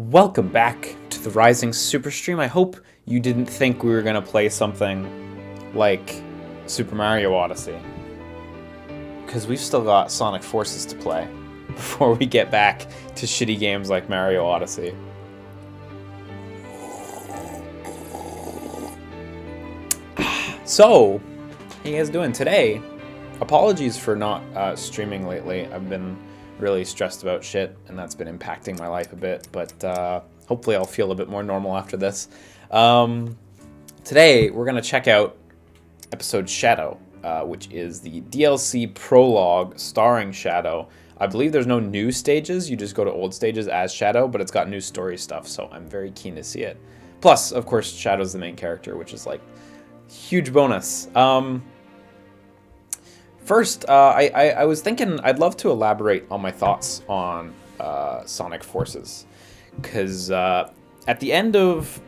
Welcome back to the Rising Super Stream. I hope you didn't think we were going to play something like Super Mario Odyssey, because we've still got Sonic Forces to play before we get back to shitty games like Mario Odyssey. So, how you guys doing today? Apologies for not streaming lately. I've been really stressed about shit, and that's been impacting my life a bit, but hopefully I'll feel a bit more normal after this. Today, we're going to check out episode Shadow, which is the DLC prologue starring Shadow. I believe there's no new stages, you just go to old stages as Shadow, but it's got new story stuff, so I'm very keen to see it. Plus, of course, Shadow's the main character, which is like huge bonus. First, I was thinking I'd love to elaborate on my thoughts on Sonic Forces, because at the end of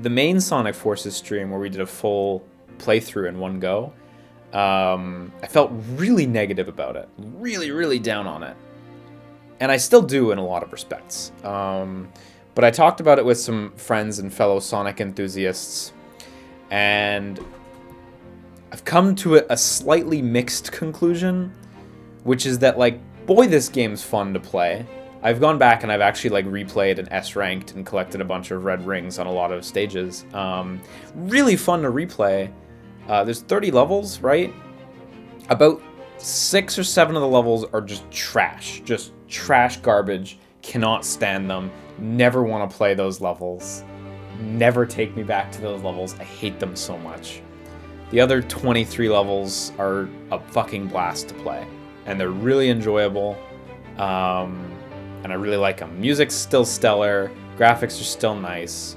the main Sonic Forces stream, where we did a full playthrough in one go, I felt really negative about it, really down on it, and I still do in a lot of respects. But I talked about it with some friends and fellow Sonic enthusiasts, and I've come to a slightly mixed conclusion, which is that, like, boy, this game's fun to play. I've gone back and I've actually, like, replayed and S-ranked and collected a bunch of red rings on a lot of stages. Really fun to replay. There's 30 levels, right? About 6 or 7 of the levels are just trash garbage. Cannot stand them. Never want to play those levels. Never take me back to those levels. I hate them so much. The other 23 levels are a fucking blast to play, and they're really enjoyable, and I really like them. Music's still stellar, graphics are still nice.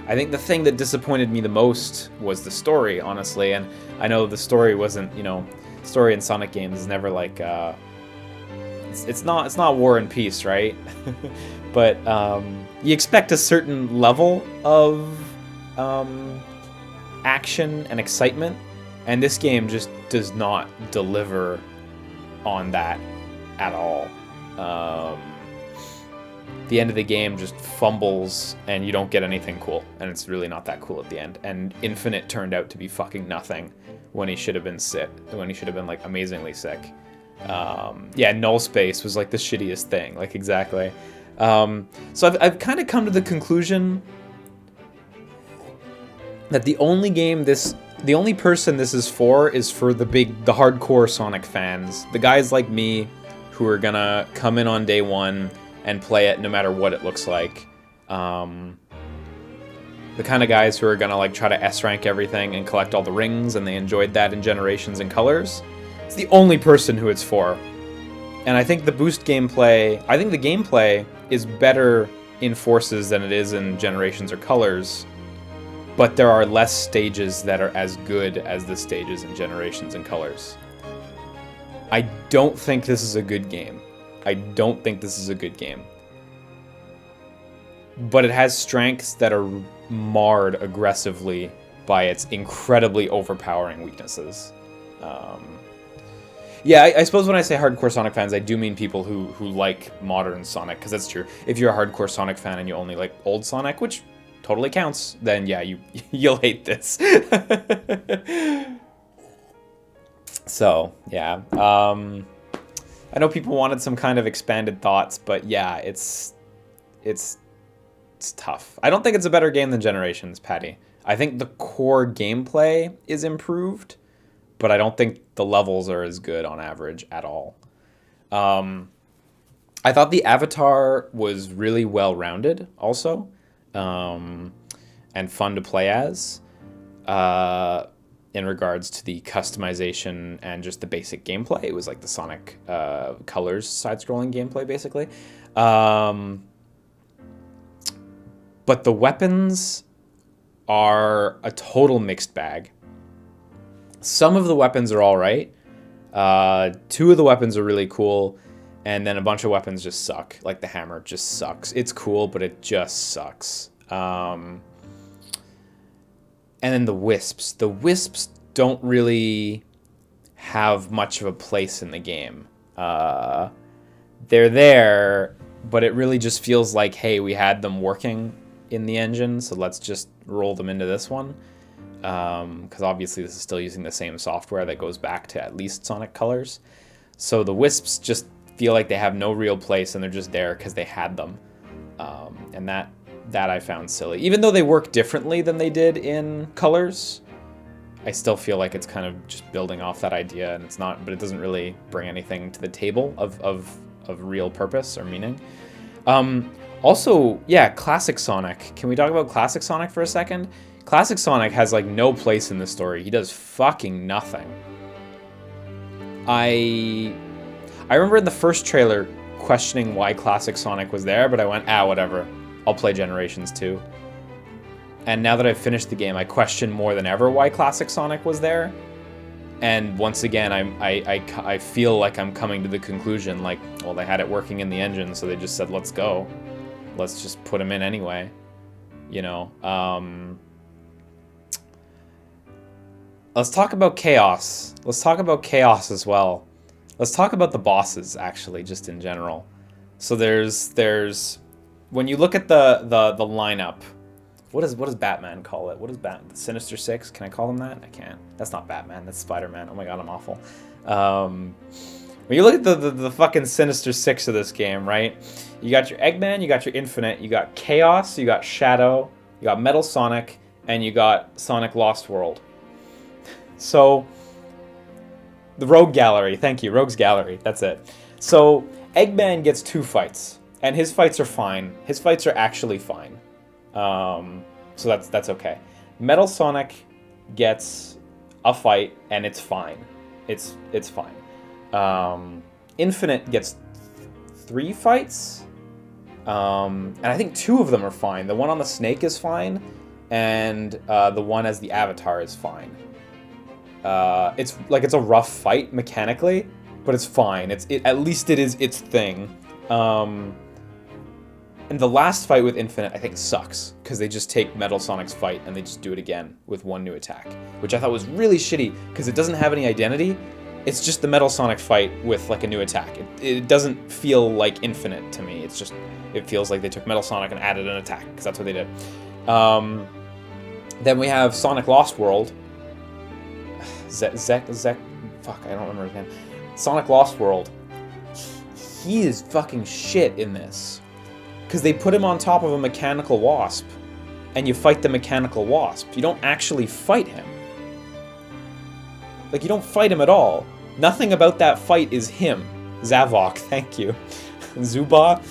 I think the thing that disappointed me the most was the story, honestly, and I know the story wasn't, story in Sonic games is never like, it's not War and Peace, right? But you expect a certain level of action and excitement, and this game just does not deliver on that at all. The end of the game just fumbles and you don't get anything cool, and it's really not that cool at the end, and Infinite turned out to be fucking nothing when he should have been like amazingly sick. Yeah, Null Space was like the shittiest thing, like exactly. So I've kind of come to the conclusion that the only person this is for the hardcore Sonic fans. The guys like me who are gonna come in on day one and play it no matter what it looks like. The kind of guys who are gonna like try to S-rank everything and collect all the rings, and they enjoyed that in Generations and Colors. It's the only person who it's for. And I think the gameplay is better in Forces than it is in Generations or Colors. But there are less stages that are as good as the stages in Generations and Colors. I don't think this is a good game. But it has strengths that are marred aggressively by its incredibly overpowering weaknesses. Yeah, I suppose when I say hardcore Sonic fans, I do mean people who like modern Sonic, because that's true. If you're a hardcore Sonic fan and you only like old Sonic, which totally counts, then yeah, you'll hate this. So yeah, I know people wanted some kind of expanded thoughts, but yeah, it's tough. I don't think it's a better game than Generations, Patty. I think the core gameplay is improved, but I don't think the levels are as good on average at all. I thought the avatar was really well-rounded also. And fun to play as, in regards to the customization and just the basic gameplay. It was like the Sonic Colors side-scrolling gameplay, basically. But the weapons are a total mixed bag. Some of the weapons are all right. 2 of the weapons are really cool, and then a bunch of weapons just suck. Like the hammer just sucks. It's cool, but it just sucks. And then the wisps. The wisps don't really have much of a place in the game. They're there, but it really just feels like, hey, we had them working in the engine, so let's just roll them into this one. Because obviously this is still using the same software that goes back to at least Sonic Colors. So the Wisps just feel like they have no real place, and they're just there because they had them. And that I found silly. Even though they work differently than they did in Colors, I still feel like it's kind of just building off that idea, and it's not, but it doesn't really bring anything to the table of real purpose or meaning. Also, yeah, Classic Sonic. Can we talk about Classic Sonic for a second? Classic Sonic has like no place in the story. He does fucking nothing. I remember in the first trailer questioning why Classic Sonic was there, but I went, whatever. I'll play Generations 2. And now that I've finished the game, I question more than ever why Classic Sonic was there. And once again, I feel like I'm coming to the conclusion, like, well, they had it working in the engine, so they just said, let's go. Let's just put him in anyway. You know, let's talk about Chaos. Let's talk about Chaos as well. Let's talk about the bosses, actually, just in general. So there's when you look at the lineup, what does Batman call it? What is the Sinister Six? Can I call them that? I can't. That's not Batman. That's Spider-Man. Oh my god, I'm awful. When you look at the fucking Sinister Six of this game, right? You got your Eggman, you got your Infinite, you got Chaos, you got Shadow, you got Metal Sonic, and you got Sonic Lost World. So, the Rogue Gallery. Thank you, Rogue's Gallery. That's it. So, Eggman gets 2 fights, and his fights are fine. His fights are actually fine. So that's okay. Metal Sonic gets a fight, and it's fine. It's fine. Infinite gets 3 fights, and I think 2 of them are fine. The one on the snake is fine, and the one as the Avatar is fine. It's a rough fight mechanically, but it's fine. At least it is its thing. And the last fight with Infinite, I think, sucks, because they just take Metal Sonic's fight and they just do it again with 1 new attack, which I thought was really shitty, because it doesn't have any identity. It's just the Metal Sonic fight with, like, a new attack. It doesn't feel like Infinite to me. It feels like they took Metal Sonic and added an attack, because that's what they did. Then we have Sonic Lost World. Fuck, I don't remember his name. Sonic Lost World. He is fucking shit in this. Because they put him on top of a mechanical wasp, and you fight the mechanical wasp. You don't actually fight him. Like, you don't fight him at all. Nothing about that fight is him. Zavok, thank you. Zuba?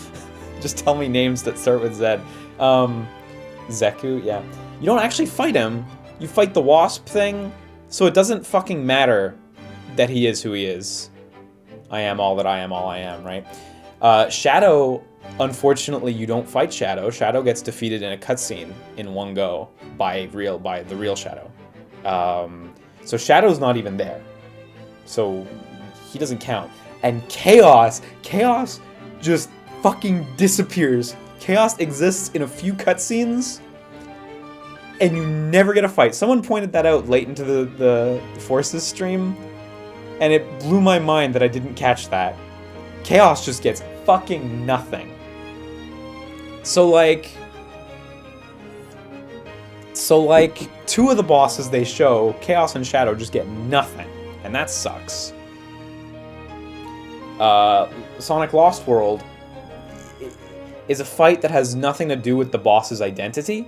Just tell me names that start with Z. Zeku, yeah. You don't actually fight him. You fight the wasp thing, so it doesn't fucking matter that he is who he is. I am all that I am, all I am, right? Shadow... Unfortunately, you don't fight Shadow. Shadow gets defeated in a cutscene in one go by the real Shadow. So Shadow's not even there. So he doesn't count. And Chaos just fucking disappears. Chaos exists in a few cutscenes, and you never get a fight. Someone pointed that out late into the Forces stream, and it blew my mind that I didn't catch that. Chaos just gets fucking nothing. So like 2 of the bosses they show, Chaos and Shadow, just get nothing, and that sucks. Sonic Lost World is a fight that has nothing to do with the boss's identity.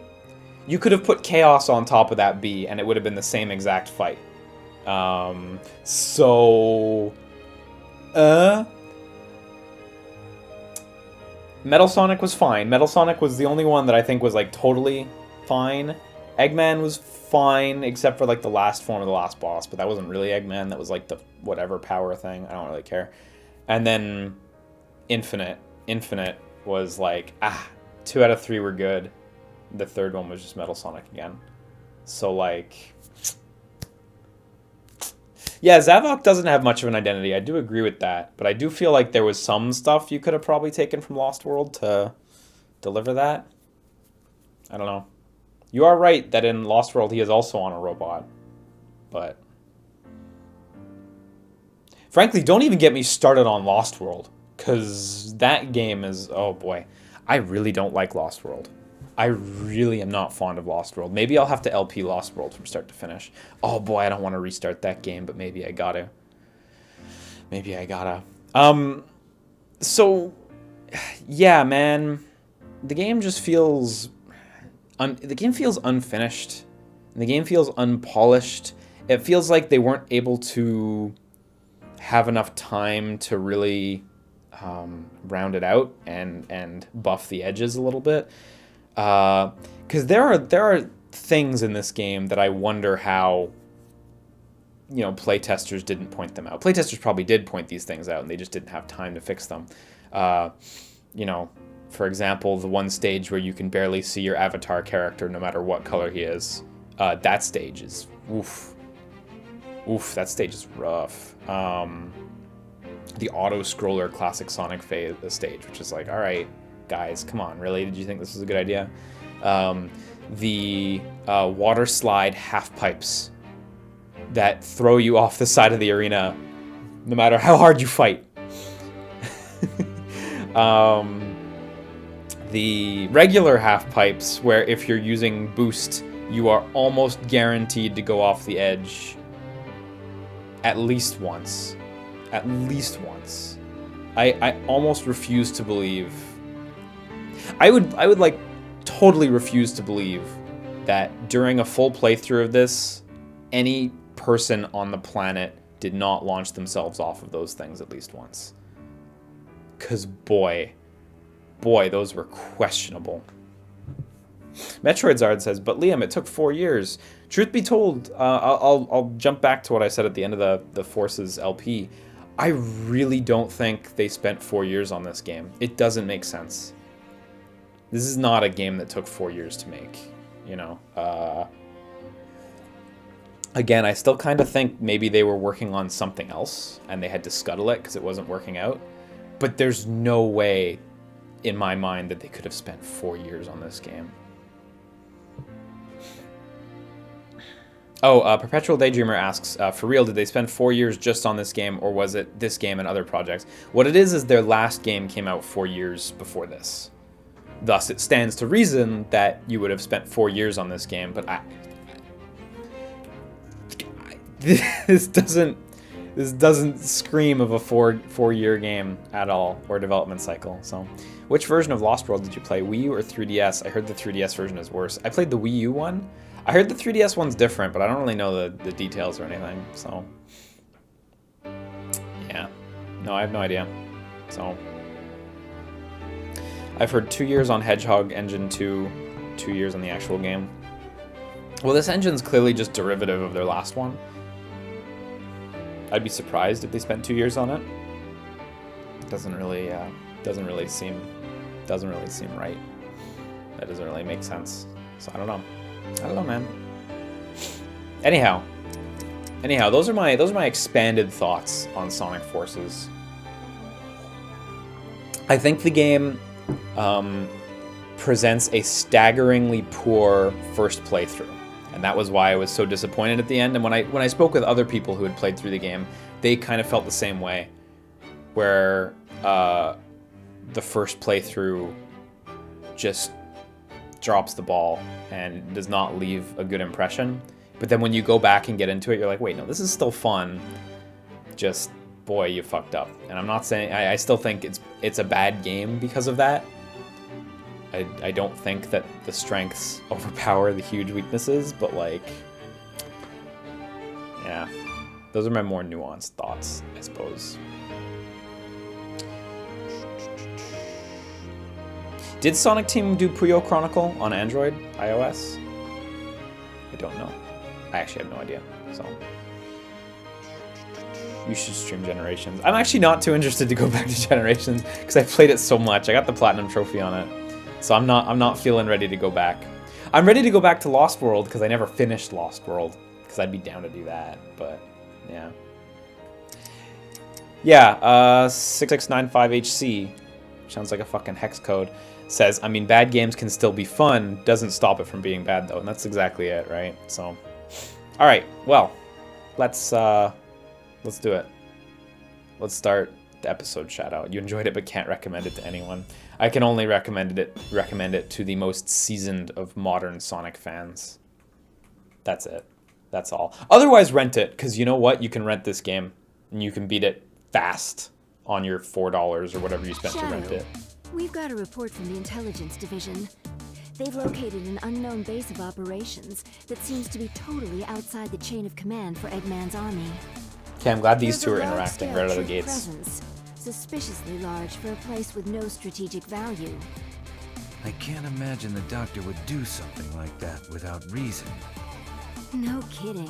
You could have put Chaos on top of that B, and it would have been the same exact fight. Metal Sonic was fine. Metal Sonic was the only one that I think was, like, totally fine. Eggman was fine, except for, like, the last form of the last boss, but that wasn't really Eggman. That was, like, the whatever power thing. I don't really care. And then Infinite. Infinite was, like, 2 out of 3 were good. The third one was just Metal Sonic again. So, like... Yeah, Zavok doesn't have much of an identity. I do agree with that. But I do feel like there was some stuff you could have probably taken from Lost World to deliver that. I don't know. You are right that in Lost World he is also on a robot. But... frankly, don't even get me started on Lost World. Because that game is, oh boy, I really don't like Lost World. I really am not fond of Lost World. Maybe I'll have to LP Lost World from start to finish. Oh boy, I don't want to restart that game, but maybe I gotta. Maybe I gotta. So, yeah, man, the game just feels, the game feels unfinished. The game feels unpolished. It feels like they weren't able to have enough time to really round it out and buff the edges a little bit. Because there are things in this game that I wonder how, you know, playtesters didn't point them out. Playtesters probably did point these things out, and they just didn't have time to fix them. You know, for example, the one stage where you can barely see your avatar character no matter what color he is. That stage is oof. Oof, that stage is rough. The auto-scroller classic Sonic phase, the stage, which is like, all right, guys, come on, really? Did you think this was a good idea? The water slide half pipes that throw you off the side of the arena no matter how hard you fight. The regular half pipes, where if you're using boost, you are almost guaranteed to go off the edge at least once. At least once. I almost refuse to believe. I would like totally refuse to believe that during a full playthrough of this, any person on the planet did not launch themselves off of those things at least once. 'Cause boy, those were questionable. Metroid Zard says, but Liam, it took 4 years. Truth be told, I'll jump back to what I said at the end of the Forces LP. I really don't think they spent 4 years on this game. It doesn't make sense. This is not a game that took 4 years to make, you know. Again, I still kind of think maybe they were working on something else and they had to scuttle it because it wasn't working out. But there's no way in my mind that they could have spent 4 years on this game. Oh, Perpetual Daydreamer asks, for real, did they spend 4 years just on this game, or was it this game and other projects? What it is their last game came out 4 years before this. Thus, it stands to reason that you would have spent 4 years on this game, but this doesn't scream of a four-year game at all, or development cycle. So, which version of Lost World did you play, Wii U or 3DS? I heard the 3DS version is worse. I played the Wii U one. I heard the 3DS one's different, but I don't really know the details or anything, so... Yeah. No, I have no idea. So... I've heard 2 years on Hedgehog Engine 2, 2 years on the actual game. Well, this engine's clearly just derivative of their last one. I'd be surprised if they spent 2 years on it. Doesn't really seem right. That doesn't really make sense. So I don't know. I don't know, man. Anyhow, those are my expanded thoughts on Sonic Forces. I think the game presents a staggeringly poor first playthrough, and that was why I was so disappointed at the end. And when I spoke with other people who had played through the game, they kind of felt the same way, where the first playthrough just drops the ball and does not leave a good impression. But then when you go back and get into it, you're like, wait, no, this is still fun. Just, boy, you fucked up. And I'm not saying, I still think it's a bad game because of that. I don't think that the strengths overpower the huge weaknesses, but like, yeah, those are my more nuanced thoughts, I suppose. Did Sonic Team do Puyo Chronicle on Android, iOS? I don't know. I actually have no idea, so. You should stream Generations. I'm actually not too interested to go back to Generations because I played it so much. I got the Platinum Trophy on it. So I'm not feeling ready to go back. I'm ready to go back to Lost World because I never finished Lost World because I'd be down to do that, but yeah. Yeah, 6695HC, sounds like a fucking hex code, says, I mean, bad games can still be fun, doesn't stop it from being bad though, and that's exactly it, right? So, all right, well, let's do it. Let's start the episode, Shadow. You enjoyed it but can't recommend it to anyone. I can only recommend it to the most seasoned of modern Sonic fans. That's it. That's all. Otherwise, rent it, because you know what? You can rent this game, and you can beat it fast on your $4 or whatever you spent to rent it. We've got a report from the Intelligence Division. They've located an unknown base of operations that seems to be totally outside the chain of command for Eggman's army. Okay, I'm glad these two are interacting right out of the gates. Presence, suspiciously large for a place with no strategic value. I can't imagine the doctor would do something like that without reason. No kidding.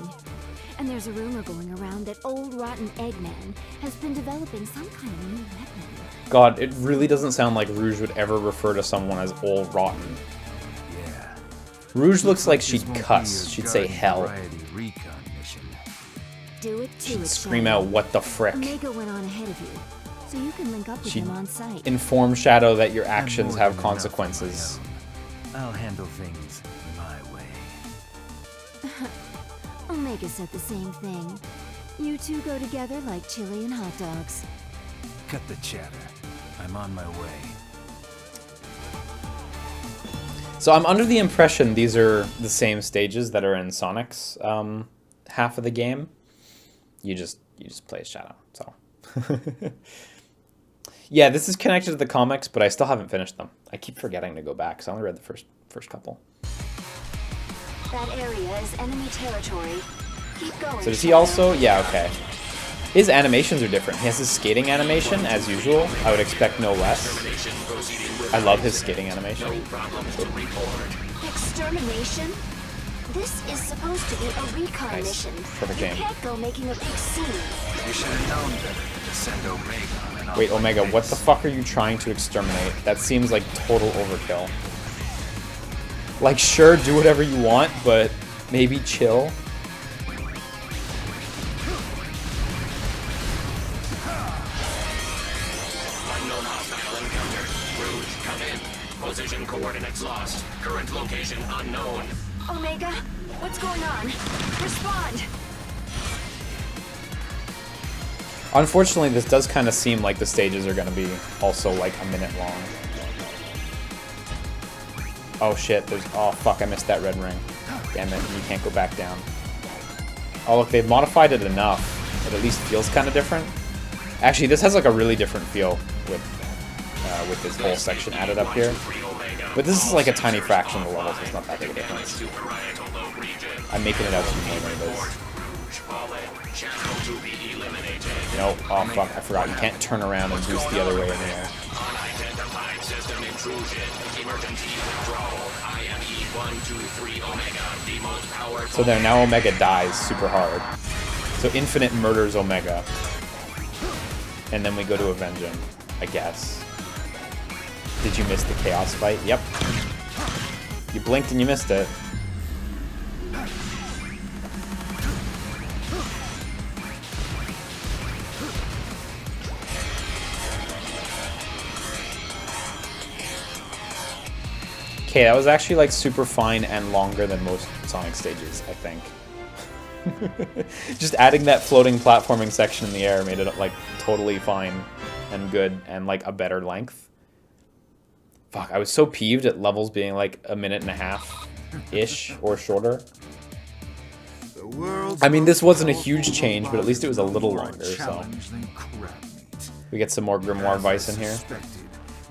And there's a rumor going around that old rotten Eggman has been developing some kind of new weapon. God, it really doesn't sound like Rouge would ever refer to someone as old rotten. Yeah. Rouge looks like she'd cuss. She'd say hell. Do it to She'd it, scream Shadow. out, "What the frick?" Omega went on ahead of you, so you can link up with She'd him on site. inform Shadow that your actions have consequences. I'll handle things my way. Omega said the same thing. You two go together like chili and hot dogs. Cut the chatter. I'm on my way. So I'm under the impression these are the same stages that are in Sonic's half of the game. You just play as Shadow. So yeah, this is connected to the comics, but I still haven't finished them. I keep forgetting to go back because I only read the first couple. That area is enemy territory. Keep going. So does he also? Yeah, okay. His animations are different. He has his skating animation, as usual. I would expect no less. I love his skating animation. Extermination? This is supposed to be a recon mission. Perfect game. You can't go making a big scene. You should have known better to send Omega on an Wait, Omega, what the fuck are you trying to exterminate? That seems like total overkill. Like, sure, do whatever you want, but maybe chill. Unknown hostile encountered. Rouge, come in. Position coordinates lost. Current location unknown. Omega, what's going on? Respond! Unfortunately, this does kind of seem like the stages are going to be also like a minute long. Oh shit, there's... Oh fuck, I missed that red ring. Damn it, you can't go back down. Oh look, they've modified it enough. It at least feels kind of different. Actually, this has like a really different feel with this whole section added up here. But this is like a tiny fraction of the level, so it's not that big a difference. I'm making it out to be more than it is. Nope, oh fuck, I forgot. You can't turn around and boost the other way in the air. Unidentified system intrusion. Emergency withdrawal. IME 123 Omega. The most powerful. So there, now Omega dies super hard. So Infinite murders Omega. And then we go to avenge him, I guess. Did you miss the chaos fight? Yep. You blinked and you missed it. Okay, that was actually like super fine and longer than most Sonic stages, I think. Just adding that floating platforming section in the air made it like totally fine and good and like a better length. Fuck, I was so peeved at levels being like a minute and a half-ish or shorter. I mean, this wasn't a huge change, but at least it was a little longer, so. We get some more Grimoire Vice in here.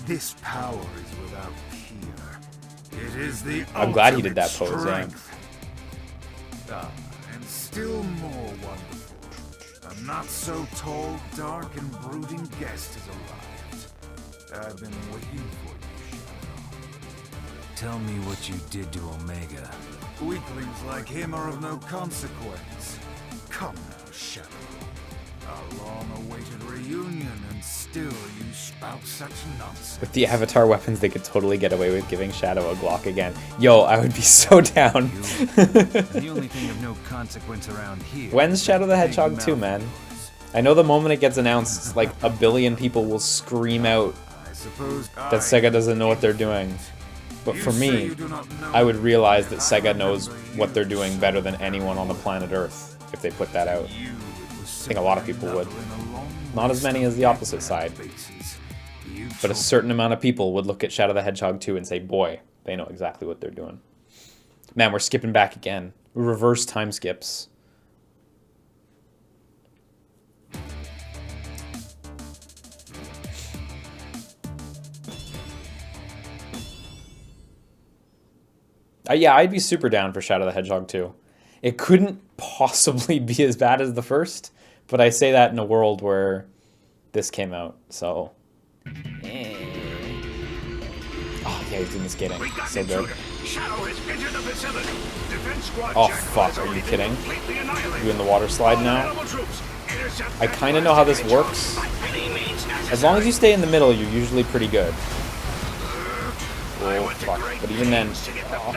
This power is without peer. It is the I'm glad he did that pose, yeah. And still more wonderful. A not so tall, dark, and brooding guest has arrived. I've been waiting for you. Tell me what you did to Omega. Weaklings like him are of no consequence. Come now, Shadow. Our long-awaited reunion, and still you spout such nonsense. With the Avatar weapons, they could totally get away with giving Shadow a Glock again. Yo, I would be so down. The only thing of no consequence around here. When's Shadow the Hedgehog 2, man? I know the moment it gets announced, like a billion people will scream out that Sega doesn't know what they're doing. But for me, I would realize that Sega knows what they're doing better than anyone on the planet Earth if they put that out. think a lot of people would. Not as many as the opposite side. But a certain amount of people would look at Shadow the Hedgehog 2 and say, boy, they know exactly what they're doing. Man, we're skipping back again. Reverse time skips. Yeah, I'd be super down for Shadow the Hedgehog 2. It couldn't possibly be as bad as the first, but I say that in a world where this came out, so... Oh, yeah, he's doing the skating. So good. Oh, fuck, are you kidding? Doing the water slide now? I kind of know how this works. As long as you stay in the middle, you're usually pretty good. Oh, fuck. But even then... Oh,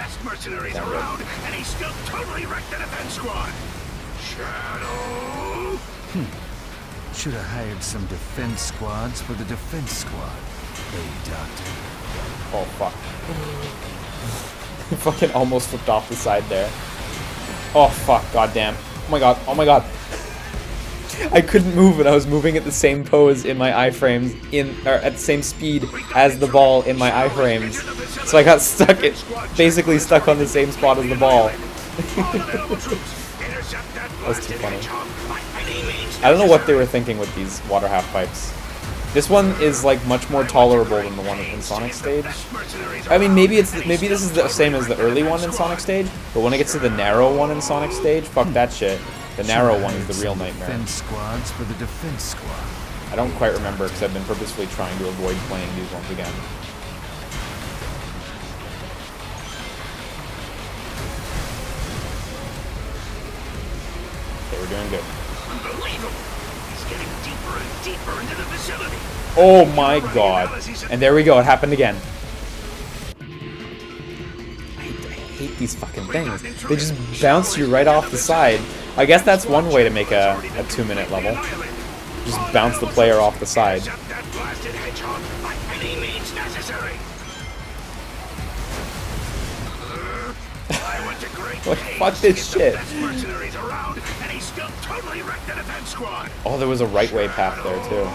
Should have hired some defense squads for the defense squad. Hey, Doctor. Oh, fuck. Fucking almost flipped off the side there. Oh, fuck. Goddamn. Oh, my God. Oh, my God. I couldn't move, and I was moving at the same pose in my iframes, or at the same speed as the ball in my iframes. So I got stuck, basically stuck on the same spot as the ball. That's too funny. I don't know what they were thinking with these water half pipes. This one is like much more tolerable than the one in Sonic Stage. I mean, maybe this is the same as the early one in Sonic Stage, but when it gets to the narrow one in Sonic Stage, fuck that shit. The narrow one is the real nightmare. Defense squads for the defense squad. I don't quite remember because I've been purposefully trying to avoid playing these ones again. Okay, we're doing good. Unbelievable. He's getting deeper and deeper into the facility. Oh my God. And there we go, it happened again. I hate these fucking things. They just bounce you right off the side. I guess that's one way to make a 2-minute level. Just bounce the player off the side. Like, fuck this shit. Oh, there was a right way path there too.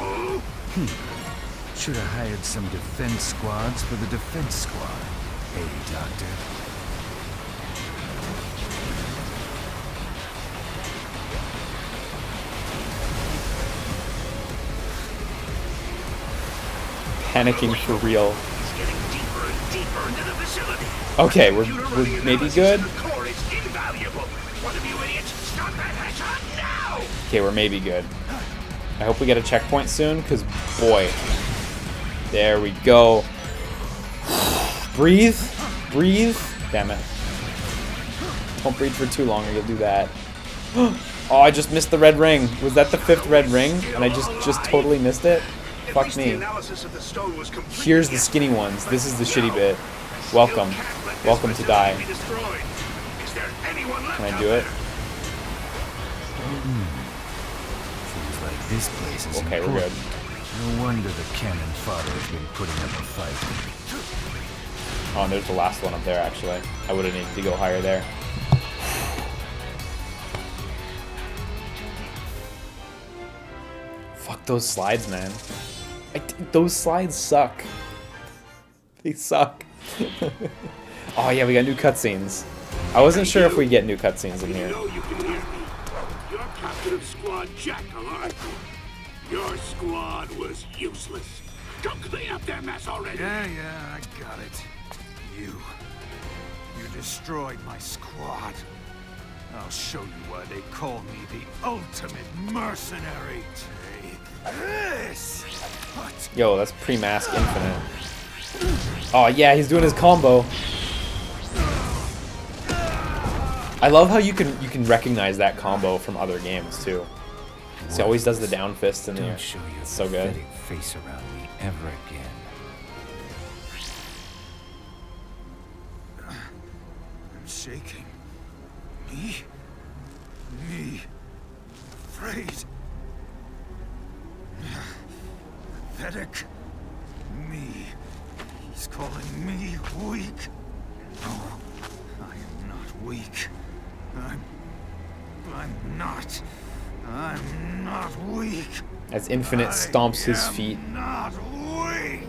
Should have hired some defense squads for the defense squad. Hey, Doctor. Panicking for real. Okay, we're maybe good. Okay, we're maybe good. I hope we get a checkpoint soon, because boy. There we go. Breathe. Breathe. Damn it. Don't breathe for too long or you'll do that. Oh, I just missed the red ring. Was that the 5th red ring? And I just totally missed it? Fuck me. Here's the skinny ones. This is the shitty bit. Welcome. Welcome to die. Can I do it? Seems like this place is okay, we're good. No wonder the cannon fodder has been putting up a fight. Oh, and there's the last one up there, actually. I would have needed to go higher there. Fuck those slides, man. Those slides suck. They suck. Oh yeah, we got new cutscenes. I wasn't sure if we get new cutscenes in here. You're captain of Squad Jackal, aren't you? Your squad was useless. Go clean up their mess already. Yeah, I got it. You destroyed my squad. I'll show you why they call me the ultimate mercenary. Take this. What? Yo, that's pre-mask infinite. Oh yeah, he's doing his combo. I love how you can recognize that combo from other games too. He always does the down fist in the air. It's so good. Face around me ever again. I'm shaking. Me? Afraid? Pathetic? Me? He's calling me weak? No, I am not weak. I'm not. I'm not weak. As Infinite stomps his feet. Not weak.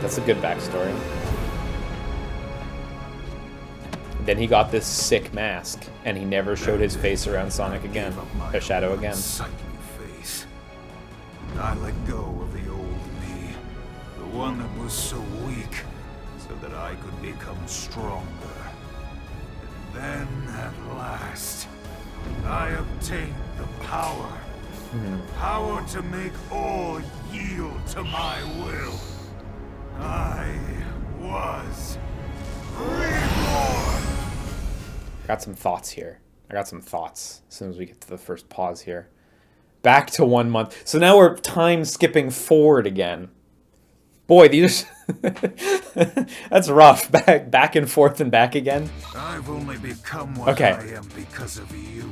That's a good backstory. Then he got this sick mask, and he never showed his face around Sonic again, or Shadow again. Unsightly face. I let go of the old me, the one that was so weak, so that I could become stronger. And then, at last, I obtained the power. Power to make all yield to my will. I was reborn. I got some thoughts here. I got some thoughts as soon as we get to the first pause here. Back to 1 month. So now we're time skipping forward again. Boy, these that's rough. Back and forth and back again. I've only become what Okay. I am because of you.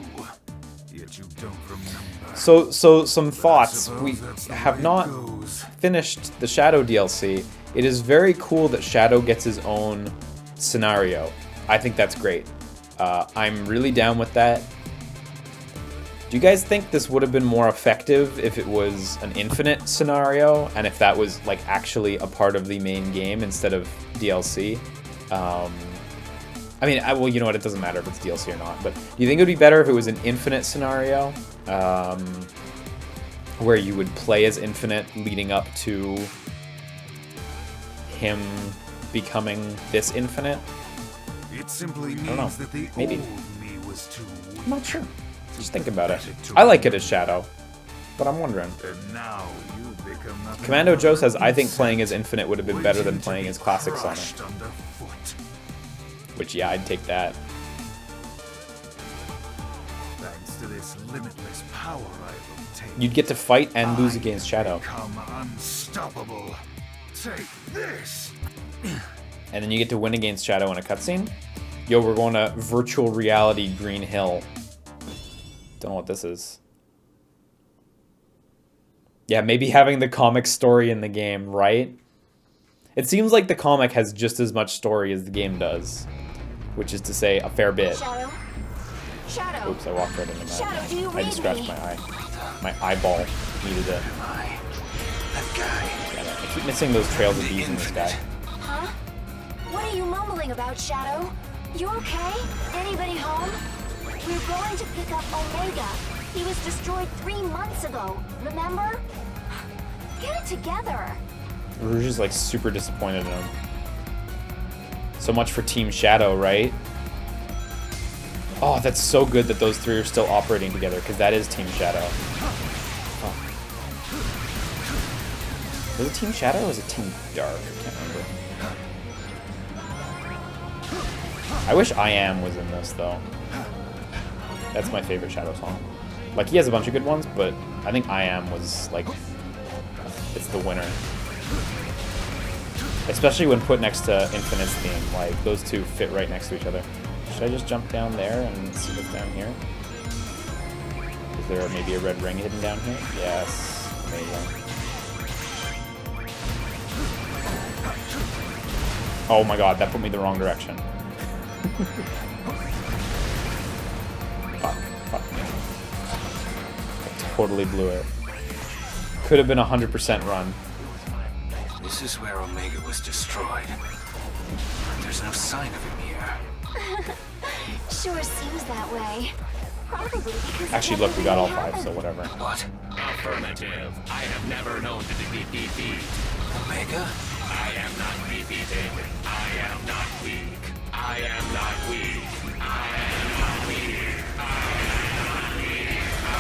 Yet you don't remember. So some thoughts. I We suppose that's the have way it not goes. finished the Shadow DLC. It is very cool that Shadow gets his own scenario. I think that's great. I'm really down with that. Do you guys think this would have been more effective if it was an infinite scenario and if that was like actually a part of the main game instead of DLC? I mean, well, you know what? It doesn't matter if it's DLC or not. But do you think it would be better if it was an infinite scenario, where you would play as Infinite leading up to him becoming this Infinite? It simply don't know. means that the Maybe. old me was too weak. I'm not sure. Just think about it. I like it as Shadow, but I'm wondering. And now you've become nothing Commando but Joe says, I think insect playing as Infinite would have been better than waiting to playing be as Classic Sonic. crushed underfoot. Which, yeah, I'd take that. Thanks to this limitless power I've obtained. You'd get to fight and lose against Shadow. Become unstoppable. Take this. And then you get to win against Shadow in a cutscene. Yo, we're going to virtual reality Green Hill. Don't know what this is. Yeah, maybe having the comic story in the game, right? It seems like the comic has just as much story as the game does. Which is to say, a fair bit. Shadow? Shadow! Oops, I walked right into that. Shadow, do you I read just scratched me? my eye. My eyeball needed it. That guy. Yeah, I keep missing those trails of bees in this guy. Huh? What are you mumbling about, Shadow? You okay? Anybody home? We're going to pick up Omega. He was destroyed 3 months ago, remember? Get it together. Rouge is like super disappointed in him. So much for Team Shadow, right? Oh, that's so good that those three are still operating together, because that is Team Shadow. Oh. Was it Team Shadow or was it Team Dark? I can't remember. I wish I Am was in this, though. That's my favorite Shadow song. Like, he has a bunch of good ones, but I think I Am was, like, it's the winner. Especially when put next to Infinite's theme. Like, those two fit right next to each other. Should I just jump down there and see what's down here? Is there maybe a red ring hidden down here? Yes. Amazing. Oh my god, that put me the wrong direction. Fuck. I totally blew it. Could have been 100% run. This is where Omega was destroyed. There's no sign of him here. Sure seems that way. Probably because Actually, look, we got all 5, so whatever. What? Affirmative. I have never known to defeat defeat. Omega? I am not defeated. I am not weak. I am not weak. I am not weak. I am not weak. I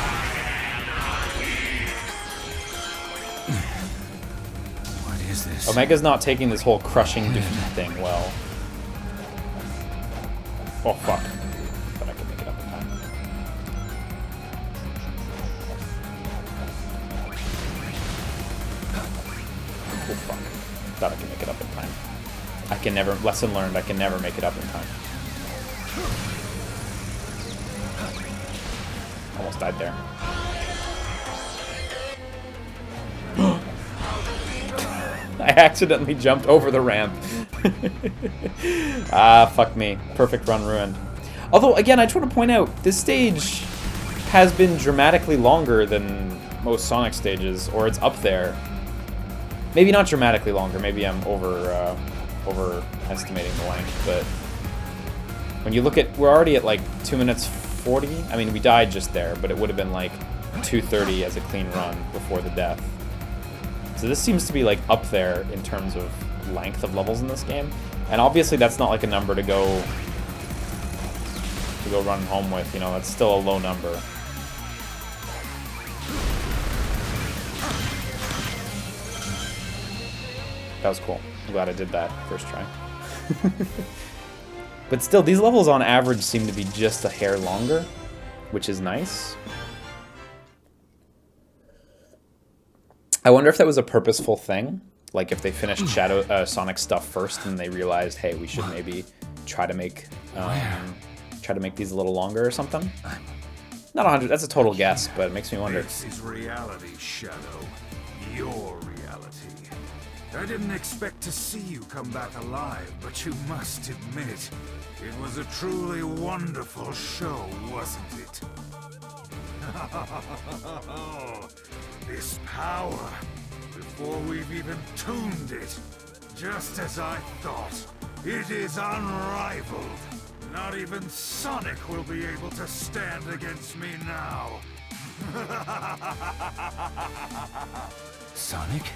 am not weak. What is this? Omega's not taking this whole crushing defeat thing well. Oh, fuck. Thought I could make it up in time. Oh, fuck. Thought I could make it up in time. I can never... Lesson learned, I can never make it up in time. Almost died there. I accidentally jumped over the ramp. Ah, fuck me. Perfect run ruined. Although, again, I just want to point out, this stage has been dramatically longer than most Sonic stages, or it's up there. Maybe not dramatically longer, maybe I'm overestimating the length, but when you look at, we're already at like 2 minutes 40. I mean, we died just there, but it would have been like 2:30 as a clean run before the death. So this seems to be like up there in terms of length of levels in this game. And obviously that's not like a number to go run home with, you know, that's still a low number. That was cool. I'm glad I did that first try. But still, these levels on average seem to be just a hair longer, which is nice. I wonder if that was a purposeful thing. Like if they finished Sonic stuff first and they realized, hey, we should maybe try to make these a little longer or something. Not 100. That's a total guess, but it makes me wonder. This is reality, Shadow. Your reality. I didn't expect to see you come back alive, but you must admit, it was a truly wonderful show, wasn't it? This power, before we've even tuned it, just as I thought, it is unrivaled. Not even Sonic will be able to stand against me now. Sonic?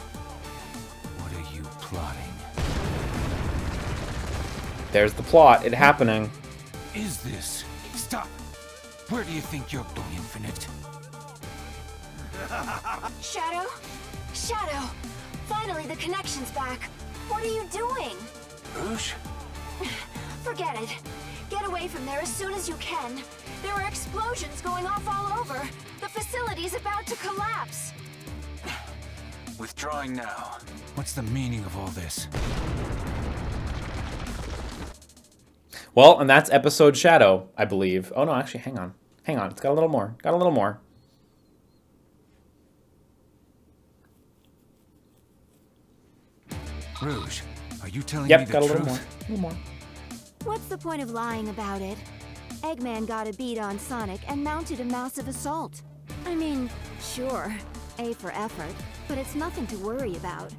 What are you plotting? There's the plot. It happening. Is this? Stop! Where do you think you're going, Infinite? Shadow? Shadow! Finally, the connection's back. What are you doing? Rouge? Forget it. Get away from there as soon as you can. There are explosions going off all over. The facility's about to collapse. Withdrawing now. What's the meaning of all this? Well, and that's episode Shadow, I believe. Oh no, actually, hang on. Hang on. It's got a little more. Got a little more. Rouge, are you telling me Yep, the got a truth? little more. A little more. What's the point of lying about it? Eggman got a beat on Sonic and mounted a massive assault. I mean, sure, A for effort, but it's nothing to worry about.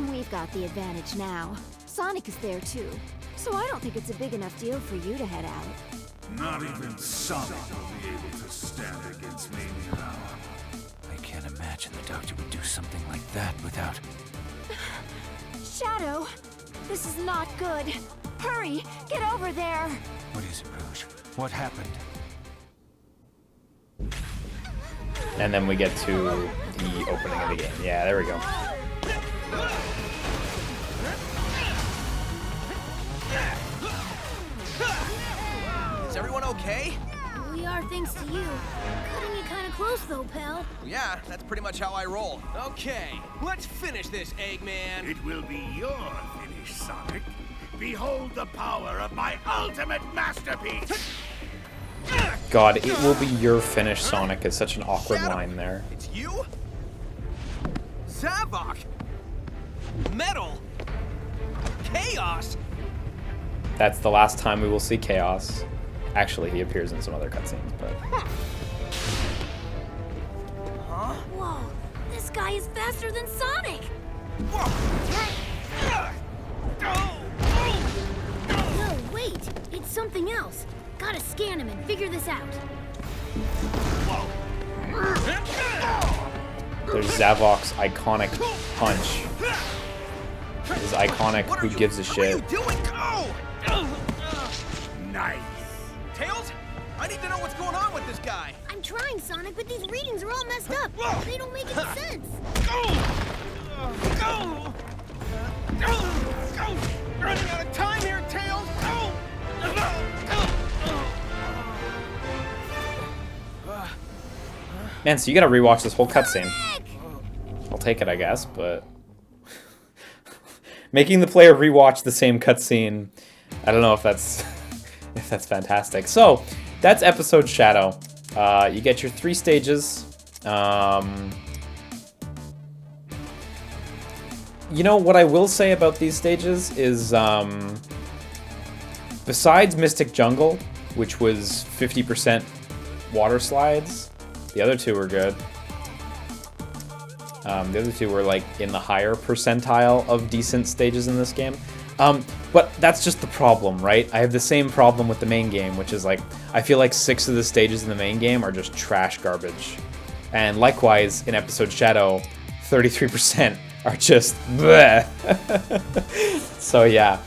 We've got the advantage now. Sonic is there too, so I don't think it's a big enough deal for you to head out. Not even Sonic will be able to stand against me now. I can't imagine the Doctor would do something like that without... Shadow, this is not good. Hurry, get over there. What is it, Rouge? What happened? And then we get to the opening of the game. Yeah, there we go. Is everyone okay? We are, thanks to you. Cutting it kind of close, though, pal. Yeah, that's pretty much how I roll. Okay, let's finish this, Eggman. It will be your finish, Sonic. Behold the power of my ultimate masterpiece! God, it will be your finish, Sonic, is such an awkward line there. It's you? Zavok? Metal? Chaos? That's the last time we will see Chaos. Actually, he appears in some other cutscenes, but... Whoa, this guy is faster than Sonic! No, wait, it's something else. Gotta scan him and figure this out. There's Zavok's iconic punch. His iconic who gives a shit. What are you doing? Oh! Nice! Tails? I need to know what's going on with this guy. I'm trying, Sonic, but these readings are all messed up. They don't make any sense. Running out of time here, Tails. Man, so you gotta rewatch this whole cutscene. I'll take it, I guess, but... Making the player rewatch the same cutscene, I don't know if that's if that's fantastic. So, that's episode Shadow. You get your 3 stages. You know, what I will say about these stages is, besides Mystic Jungle, which was 50% water slides, the other two were good. The other two were like in the higher percentile of decent stages in this game. But that's just the problem, right? I have the same problem with the main game, which is like, I feel like 6 of the stages in the main game are just trash garbage. And likewise, in Episode Shadow, 33% are just bleh. So yeah.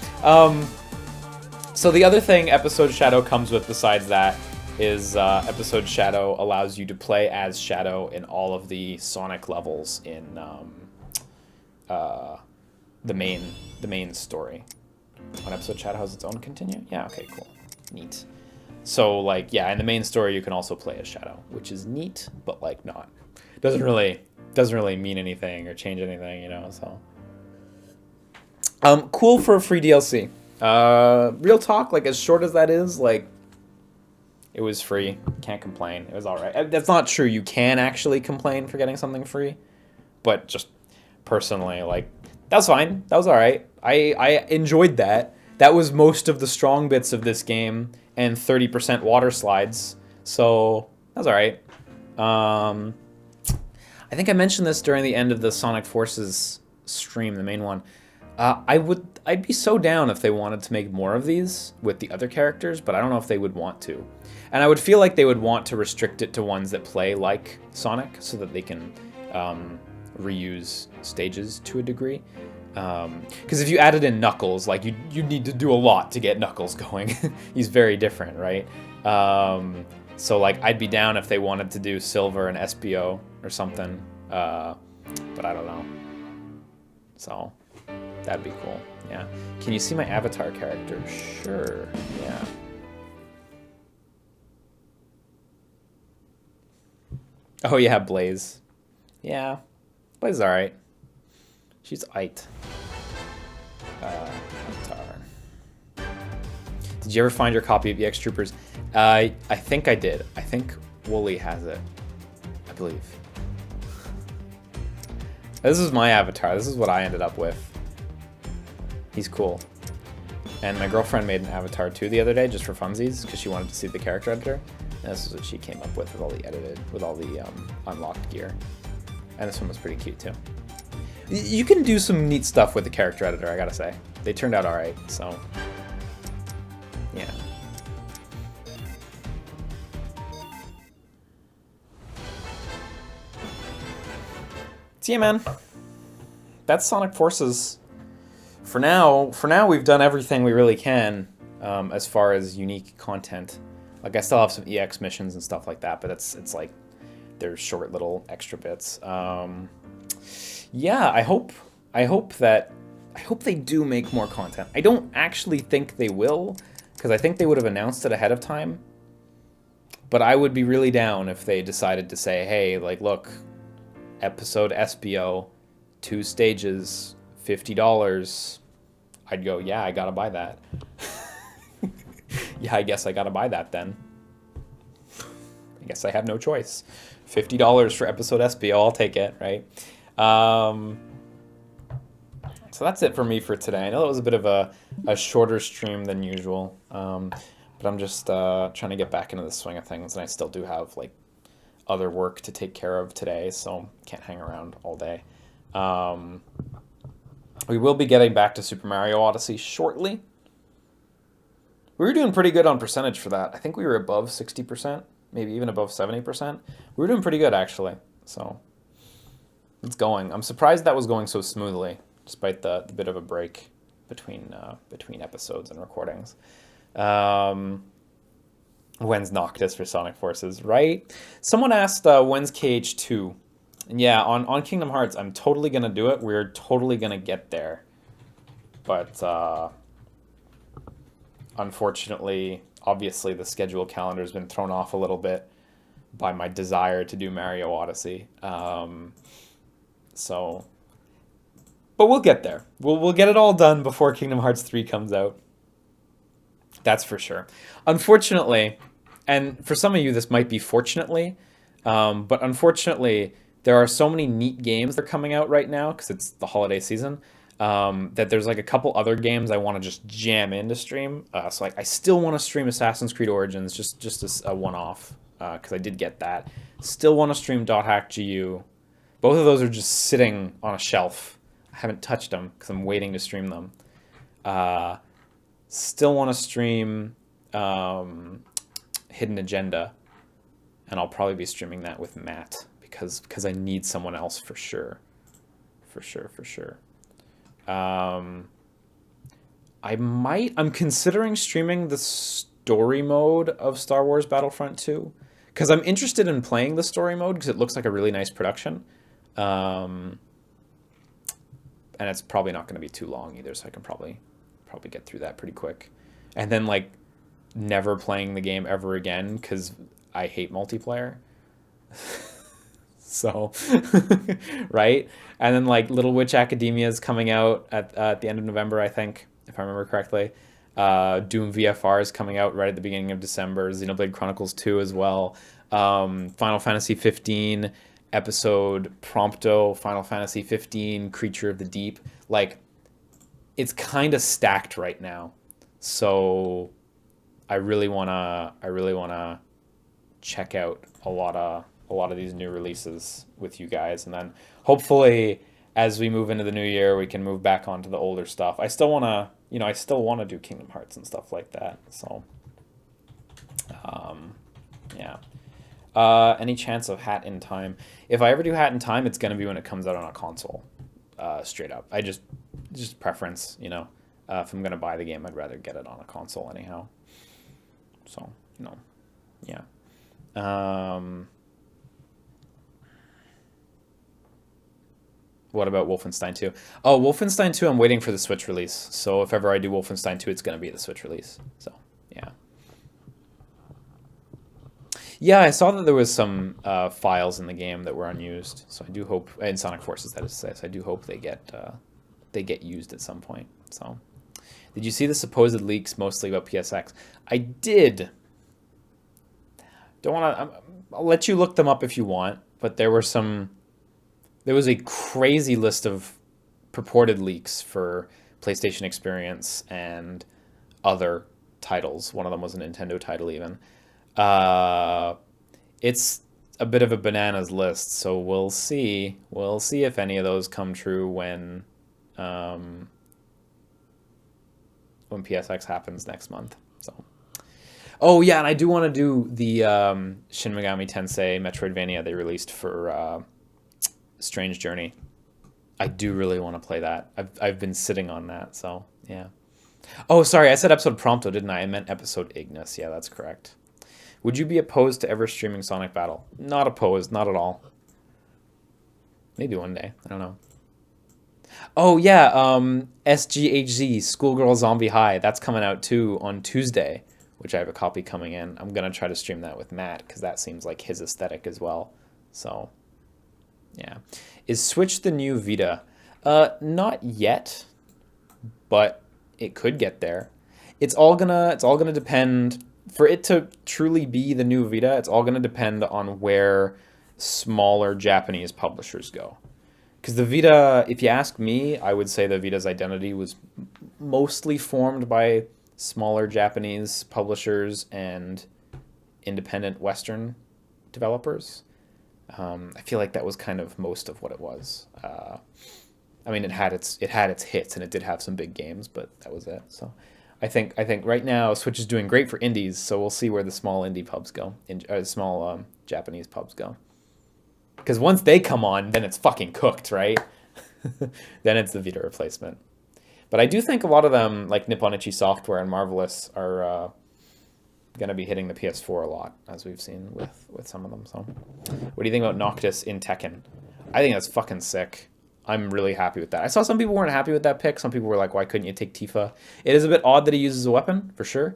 So the other thing Episode Shadow comes with besides that is Episode Shadow allows you to play as Shadow in all of the Sonic levels in the main story. One Episode Shadow has its own continue? Yeah, okay, cool. Neat. So, like, yeah, in the main story you can also play as Shadow, which is neat, but, like, not. Doesn't really mean anything or change anything, you know, so. Cool for a free DLC. Real talk, like, as short as that is, like, it was free. Can't complain. It was alright. That's not true. You can actually complain for getting something free. But just personally, like, that was fine. That was alright. I enjoyed that. That was most of the strong bits of this game. And 30% water slides. So, that was alright. I think I mentioned this during the end of the Sonic Forces stream, the main one. I'd be so down if they wanted to make more of these with the other characters, but I don't know if they would want to. And I would feel like they would want to restrict it to ones that play like Sonic so that they can reuse stages to a degree. Because if you added in Knuckles, like you'd need to do a lot to get Knuckles going. He's very different, right? So like I'd be down if they wanted to do Silver and SBO or something, but I don't know. So that'd be cool. Yeah. Can you see my avatar character? Sure. Yeah. Oh yeah, Blaze. Yeah, Blaze is alright. She's aight. Avatar. Did you ever find your copy of EX Troopers? I think I did. I think Wooly has it. I believe. This is my avatar. This is what I ended up with. He's cool. And my girlfriend made an avatar too the other day just for funsies because she wanted to see the character editor. And this is what she came up with all the unlocked gear. And this one was pretty cute too. You can do some neat stuff with the character editor, I gotta say. They turned out alright, so yeah. So yeah, man. That's Sonic Forces. For now, we've done everything we really can as far as unique content. Like I still have some EX missions and stuff like that, but it's like there's short little extra bits. Yeah, I hope they do make more content. I don't actually think they will, because I think they would have announced it ahead of time. But I would be really down if they decided to say, hey, like, look, episode SBO, 2 stages, $50. I'd go, yeah, I gotta buy that. Yeah, I guess I gotta buy that then. I guess I have no choice. $50 for episode SBO, I'll take it, right? So that's it for me for today. I know that was a bit of a shorter stream than usual, but I'm just trying to get back into the swing of things, and I still do have like other work to take care of today, so can't hang around all day. We will be getting back to Super Mario Odyssey shortly. We were doing pretty good on percentage for that. I think we were above 60%, maybe even above 70%. We were doing pretty good, actually. So it's going. I'm surprised that was going so smoothly, despite the bit of a break between episodes and recordings. When's Noctis for Sonic Forces, right? Someone asked, when's KH2? And yeah, on Kingdom Hearts, I'm totally going to do it. We're totally going to get there. But unfortunately, obviously, the schedule calendar has been thrown off a little bit by my desire to do Mario Odyssey. So, but we'll get there. We'll get it all done before Kingdom Hearts 3 comes out. That's for sure. Unfortunately, and for some of you this might be fortunately, but unfortunately, there are so many neat games that are coming out right now because it's the holiday season. That there's like a couple other games I want to just jam into stream. So like I still want to stream Assassin's Creed Origins, just as a one-off, because I did get that. Still want to stream .hack.gu. Both of those are just sitting on a shelf. I haven't touched them because I'm waiting to stream them. Still want to stream Hidden Agenda, and I'll probably be streaming that with Matt because I need someone else for sure. For sure. I'm considering streaming the story mode of Star Wars Battlefront 2 because I'm interested in playing the story mode because it looks like a really nice production. And it's probably not going to be too long either, so I can probably get through that pretty quick. And then like never playing the game ever again because I hate multiplayer. So, right? And then like Little Witch Academia is coming out at the end of November, I think, if I remember correctly. Doom VFR is coming out right at the beginning of December. Xenoblade Chronicles 2 as well. Final Fantasy 15 episode Prompto, Final Fantasy 15 Creature of the Deep. Like, it's kind of stacked right now. So I really wanna check out a lot of these new releases with you guys, and then hopefully as we move into the new year we can move back onto the older stuff. I still want to do Kingdom Hearts and stuff like that. So yeah. Any chance of Hat in Time? If I ever do Hat in Time, it's gonna be when it comes out on a console. Straight up. I just preference, if I'm gonna buy the game, I'd rather get it on a console anyhow. So, yeah. What about Wolfenstein 2? Oh, Wolfenstein 2, I'm waiting for the Switch release. So if ever I do Wolfenstein 2, it's going to be the Switch release. So, yeah. Yeah, I saw that there was some files in the game that were unused. So I do hope, in Sonic Forces, that is to say, so I do hope they get used at some point. So, did you see the supposed leaks mostly about PSX? I did. Don't want to. I'll let you look them up if you want, but there was a crazy list of purported leaks for PlayStation Experience and other titles. One of them was a Nintendo title even. It's a bit of a bananas list, so we'll see. We'll see if any of those come true when PSX happens next month. So. Oh yeah, and I do want to do the Shin Megami Tensei Metroidvania they released for Strange Journey. I do really want to play that. I've been sitting on that, so yeah. Oh, sorry, I said episode Prompto, didn't I? I meant episode Ignis. Yeah, that's correct. Would you be opposed to ever streaming Sonic Battle? Not opposed, not at all. Maybe one day. I don't know. Oh yeah, SGHZ, Schoolgirl Zombie High. That's coming out too on Tuesday, which I have a copy coming in. I'm gonna try to stream that with Matt because that seems like his aesthetic as well. So. Yeah. Is Switch the new Vita? Not yet, but it could get there. It's all gonna depend for it to truly be the new Vita. It's all gonna depend on where smaller Japanese publishers go. Because the Vita, if you ask me, I would say the Vita's identity was mostly formed by smaller Japanese publishers and independent Western developers. I feel like that was kind of most of what it was. I mean, it had its hits and it did have some big games, but that was it. So, I think right now Switch is doing great for indies. So we'll see where the small indie pubs go, small Japanese pubs go. Because once they come on, then it's fucking cooked, right? Then it's the Vita replacement. But I do think a lot of them, like Nippon Ichi Software and Marvelous, are going to be hitting the PS4 a lot, as we've seen with some of them. So, what do you think about Noctis in Tekken? I think that's fucking sick. I'm really happy with that. I saw some people weren't happy with that pick. Some people were like, why couldn't you take Tifa? It is a bit odd that he uses a weapon, for sure.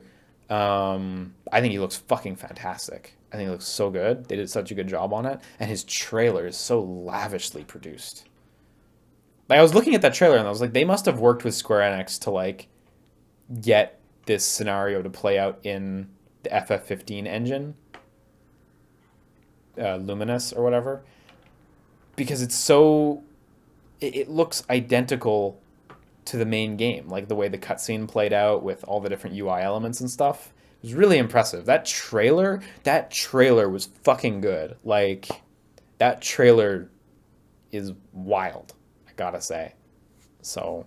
I think he looks fucking fantastic. I think he looks so good. They did such a good job on it. And his trailer is so lavishly produced. Like, I was looking at that trailer and I was like, they must have worked with Square Enix to, like, get this scenario to play out in the FF15 engine. Luminous or whatever. because it's so it looks identical to the main game, like the way the cutscene played out with all the different UI elements and stuff. It was really impressive. That trailer was fucking good. Like, that trailer is wild, I gotta say. So,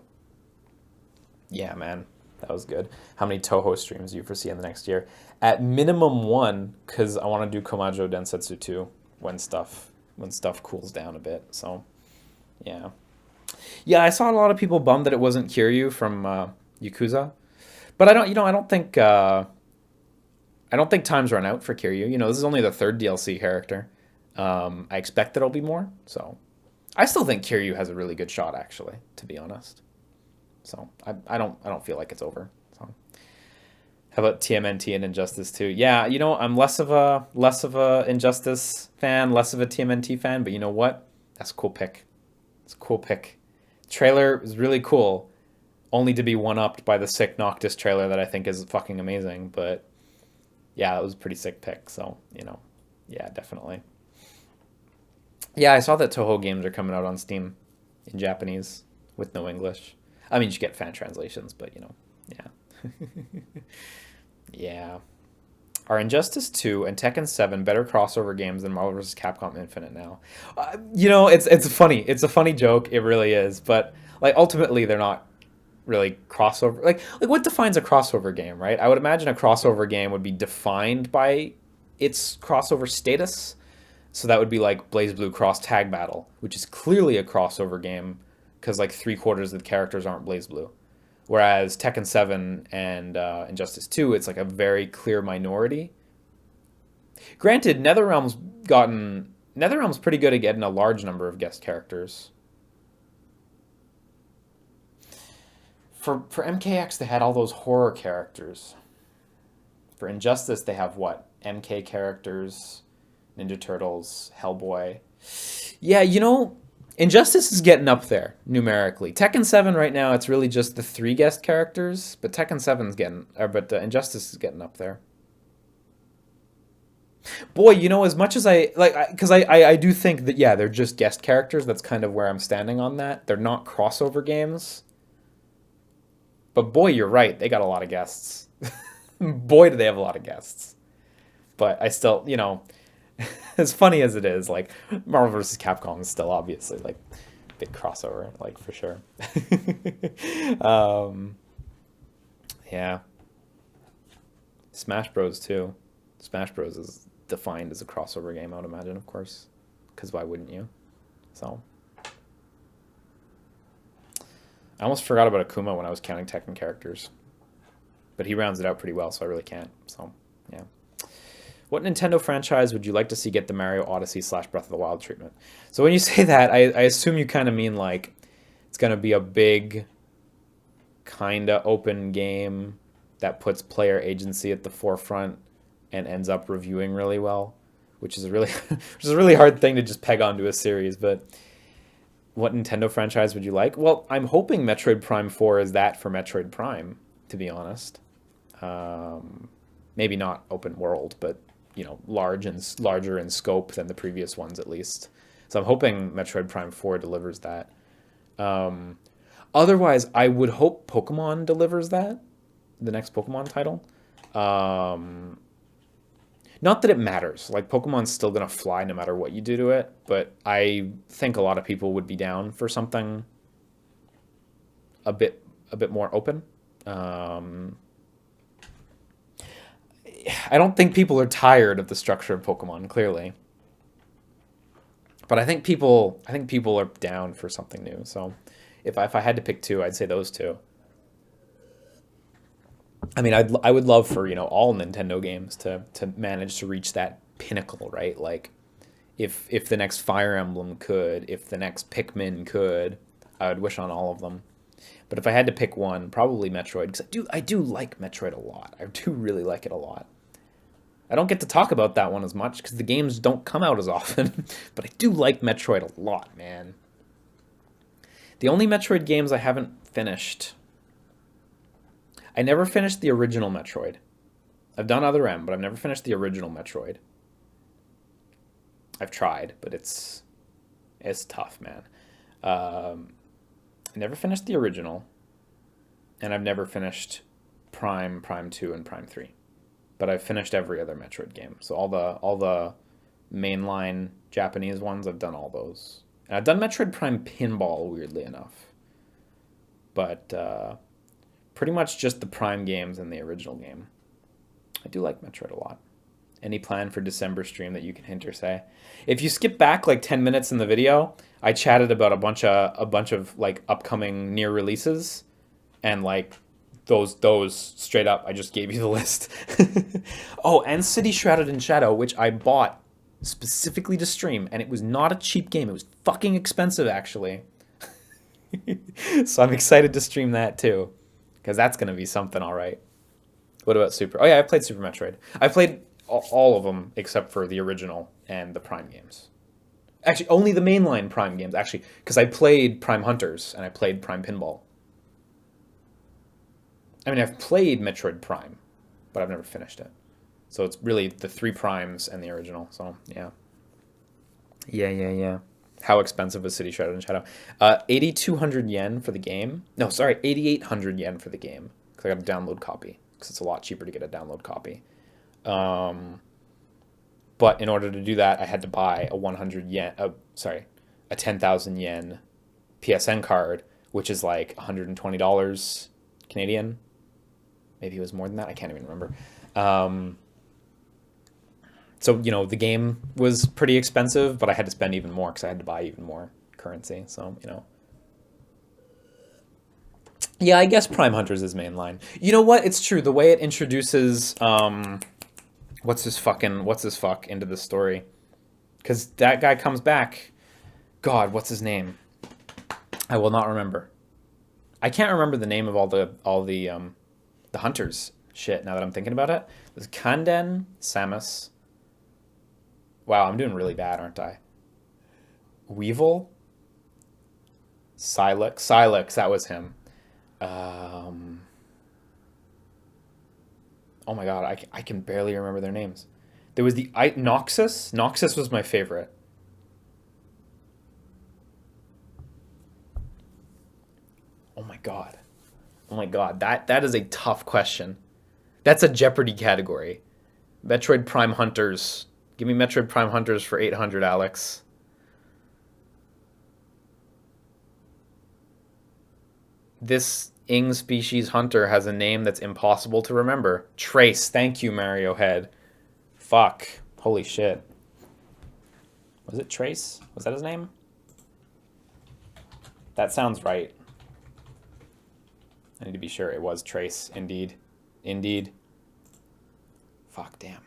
yeah, man, that was good. How many Toho streams do you foresee in the next year? At minimum one, because I want to do Komajo Densetsu 2 when stuff cools down a bit. So, yeah. Yeah, I saw a lot of people bummed that it wasn't Kiryu from Yakuza, but I don't think time's run out for Kiryu. This is only the third DLC character. I expect that it'll be more. So, I still think Kiryu has a really good shot, actually, to be honest. So, I don't feel like it's over. So, how about TMNT and Injustice 2? Yeah, I'm less of a Injustice fan, less of a TMNT fan, but you know what? That's a cool pick. It's a cool pick. Trailer is really cool, only to be one-upped by the sick Noctis trailer that I think is fucking amazing. But yeah, it was a pretty sick pick. So, yeah, definitely. Yeah, I saw that Toho games are coming out on Steam in Japanese with no English. I mean, you get fan translations, but yeah. Yeah. Are Injustice 2 and Tekken 7 better crossover games than Marvel vs. Capcom Infinite now? It's funny. It's a funny joke. It really is. But like ultimately, they're not really crossover. Like what defines a crossover game, right? I would imagine a crossover game would be defined by its crossover status. So that would be like BlazBlue Cross Tag Battle, which is clearly a crossover game because like 3/4 of the characters aren't BlazBlue. Whereas Tekken 7 and Injustice 2, it's like a very clear minority. Granted, NetherRealm's pretty good at getting a large number of guest characters. For MKX, they had all those horror characters. For Injustice, they have what? MK characters, Ninja Turtles, Hellboy. Yeah, Injustice is getting up there numerically. Tekken 7 right now, it's really just the 3 guest characters, but Injustice is getting up there. Boy, as much as because I do think that, yeah, they're just guest characters. That's kind of where I'm standing on that. They're not crossover games. But boy, you're right. They got a lot of guests. Boy, do they have a lot of guests. But I still, as funny as it is, like Marvel vs. Capcom is still obviously like big crossover, like for sure. Yeah. Smash Bros. Too. Smash Bros. Is defined as a crossover game, I would imagine, of course, because why wouldn't you? So. I almost forgot about Akuma when I was counting Tekken characters, but he rounds it out pretty well, so I really can't. So, yeah. What Nintendo franchise would you like to see get the Mario Odyssey / Breath of the Wild treatment? So when you say that, I assume you kind of mean like it's going to be a big, kind of open game that puts player agency at the forefront and ends up reviewing really well, which is a really hard thing to just peg onto a series. But what Nintendo franchise would you like? Well, I'm hoping Metroid Prime 4 is that for Metroid Prime, to be honest. Maybe not open world, but larger in scope than the previous ones, at least. So I'm hoping Metroid Prime 4 delivers that. Otherwise, I would hope Pokemon delivers that, the next Pokemon title. Not that it matters. Like, Pokemon's still going to fly no matter what you do to it, but I think a lot of people would be down for something a bit more open. I don't think people are tired of the structure of Pokemon, clearly. But I think people are down for something new. So if I had to pick two, I'd say those two. I mean, I would love for, all Nintendo games to manage to reach that pinnacle, right? Like, if the next Fire Emblem could, if the next Pikmin could, I would wish on all of them. But if I had to pick one, probably Metroid, because I do like Metroid a lot. I do really like it a lot. I don't get to talk about that one as much because the games don't come out as often, but I do like Metroid a lot, man. The only Metroid games I haven't finished... I never finished the original Metroid. I've done Other M, but I've never finished the original Metroid. I've tried, but it's It's tough, man. I never finished the original, and I've never finished Prime, Prime 2, and Prime 3. But I've finished every other Metroid game. So all the mainline Japanese ones, I've done all those. And I've done Metroid Prime Pinball, weirdly enough. But pretty much just the Prime games and the original game. I do like Metroid a lot. Any plan for December stream that you can hint or say? If you skip back like 10 minutes in the video, I chatted about a bunch of like upcoming near releases, and like those straight up, I just gave you the list. Oh, and City Shrouded in Shadow, which I bought specifically to stream, and it was not a cheap game. It was fucking expensive, actually. So I'm excited to stream that too, because that's gonna be something, all right. What about Super? Oh yeah, I played Super Metroid. I played all of them except for the original and the Prime games. Actually, only the mainline Prime games, actually, because I played Prime Hunters and I played Prime Pinball. I mean, I've played Metroid Prime, but I've never finished it. So it's really the 3 Primes and the original, so yeah. Yeah. How expensive was City Shrouded in Shadow? 8,200 yen for the game. No, sorry, 8,800 yen for the game, because I got a download copy, because it's a lot cheaper to get a download copy. But in order to do that, I had to buy a 10,000 yen PSN card, which is like $120 Canadian. Maybe it was more than that. I can't even remember. So, you know, the game was pretty expensive, but I had to spend even more because I had to buy even more currency. So, you know. Yeah, I guess Prime Hunters is mainline. You know what? It's true. The way it introduces what's his fuck into the story, because that guy comes back. God, what's his name? I will not remember. I can't remember the name of all the hunters. Shit. Now that I'm thinking about it, there's Kanden, Samus. Wow, I'm doing really bad, aren't I? Weevil, Silex. That was him. Oh my god, I can barely remember their names. There was the Noxus. Noxus was my favorite. Oh my god. That is a tough question. That's a Jeopardy category. Metroid Prime Hunters. Give me Metroid Prime Hunters for 800, Alex. This Ing species hunter has a name that's impossible to remember. Trace. Thank you, Mario Head. Fuck. Holy shit. Was it Trace? Was that his name? That sounds right. I need to be sure it was Trace. Indeed. Fuck, damn.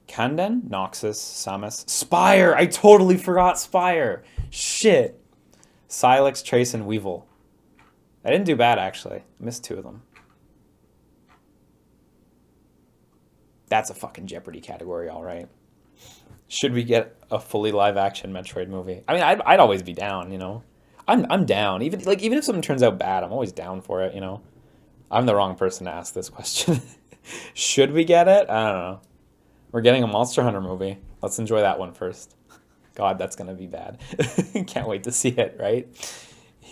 Kanden, Noxus, Samus, Spire! I totally forgot Spire! Shit. Silex, Trace, and Weevil. I didn't do bad, actually. I missed 2 of them. That's a fucking Jeopardy category, all right. Should we get a fully live-action Metroid movie? I mean, I'd always be down, you know. I'm down. Even if something turns out bad, I'm always down for it, you know. I'm the wrong person to ask this question. Should we get it? I don't know. We're getting a Monster Hunter movie. Let's enjoy that one first. God, that's gonna be bad. Can't wait to see it, right?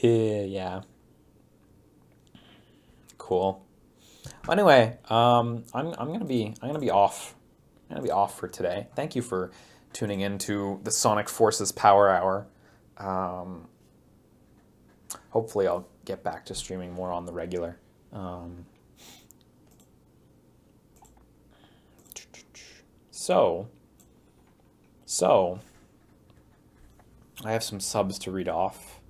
Yeah. Cool. Anyway, I'm gonna be off. I'm gonna be off for today. Thank you for tuning in to the Sonic Forces Power Hour. Hopefully, I'll get back to streaming more on the regular. So, I have some subs to read off.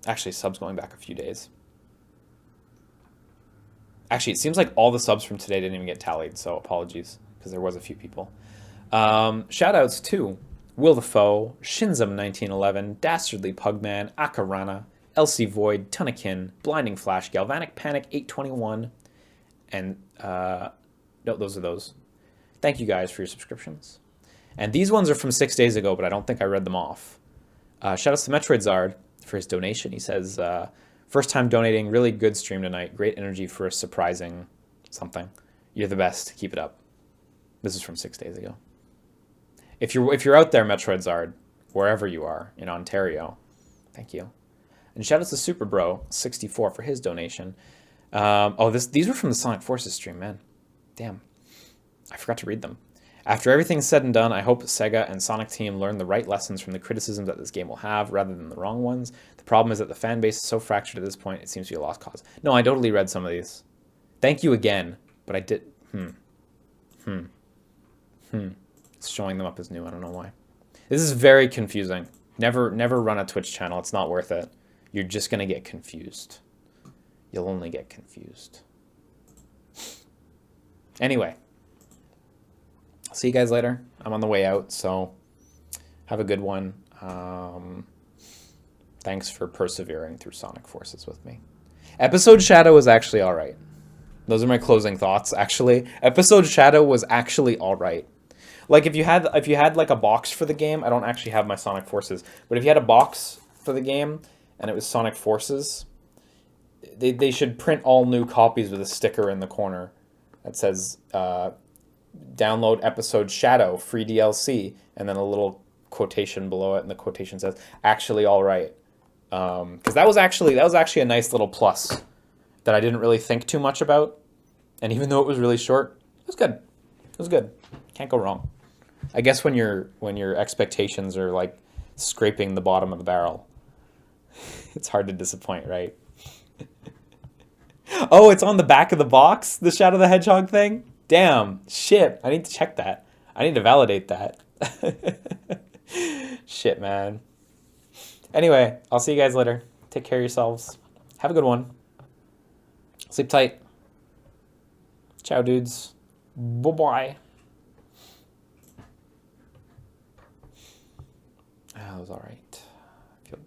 Actually, subs going back a few days. Actually, it seems like all the subs from today didn't even get tallied, so apologies, because there was a few people. Shoutouts to Will the Foe, Shinzum1911, Dastardly Pugman, Akarana, Elsie Void, Tunakin, Blinding Flash, Galvanic Panic 821, and no, those are those. Thank you guys for your subscriptions. And these ones are from 6 days ago, but I don't think I read them off. Shoutouts to Metroid Zard for his donation. He says, first time donating, really good stream tonight. Great energy for a surprising something. You're the best. Keep it up. This is from 6 days ago. If you're out there, Metroid Zard, wherever you are in Ontario, thank you. And shout out to Super Bro 64 for his donation. These were from the Sonic Forces stream, man. Damn, I forgot to read them. After everything's said and done, I hope Sega and Sonic Team learn the right lessons from the criticisms that this game will have, rather than the wrong ones. The problem is that the fan base is so fractured at this point; it seems to be a lost cause. No, I totally read some of these. Thank you again, but I did. It's showing them up as new. I don't know why. This is very confusing. Never run a Twitch channel. It's not worth it. You're just gonna get confused. You'll only get confused. Anyway, I'll see you guys later. I'm on the way out, so have a good one. Thanks for persevering through Sonic Forces with me. Episode Shadow was actually all right. Those are my closing thoughts. Actually, Episode Shadow was actually all right. Like if you had like a box for the game, I don't actually have my Sonic Forces, but if you had a box for the game and it was Sonic Forces, they should print all new copies with a sticker in the corner that says download Episode Shadow free DLC, and then a little quotation below it, and the quotation says actually all right, because that was actually a nice little plus that I didn't really think too much about, and even though it was really short, it was good. It was good. Can't go wrong. I guess when your expectations are like scraping the bottom of the barrel, it's hard to disappoint, right? Oh, it's on the back of the box, the Shadow the Hedgehog thing? Damn, shit, I need to check that. I need to validate that. Shit, man. Anyway, I'll see you guys later. Take care of yourselves. Have a good one. Sleep tight. Ciao, dudes. Bye-bye. That was all right. I feel good.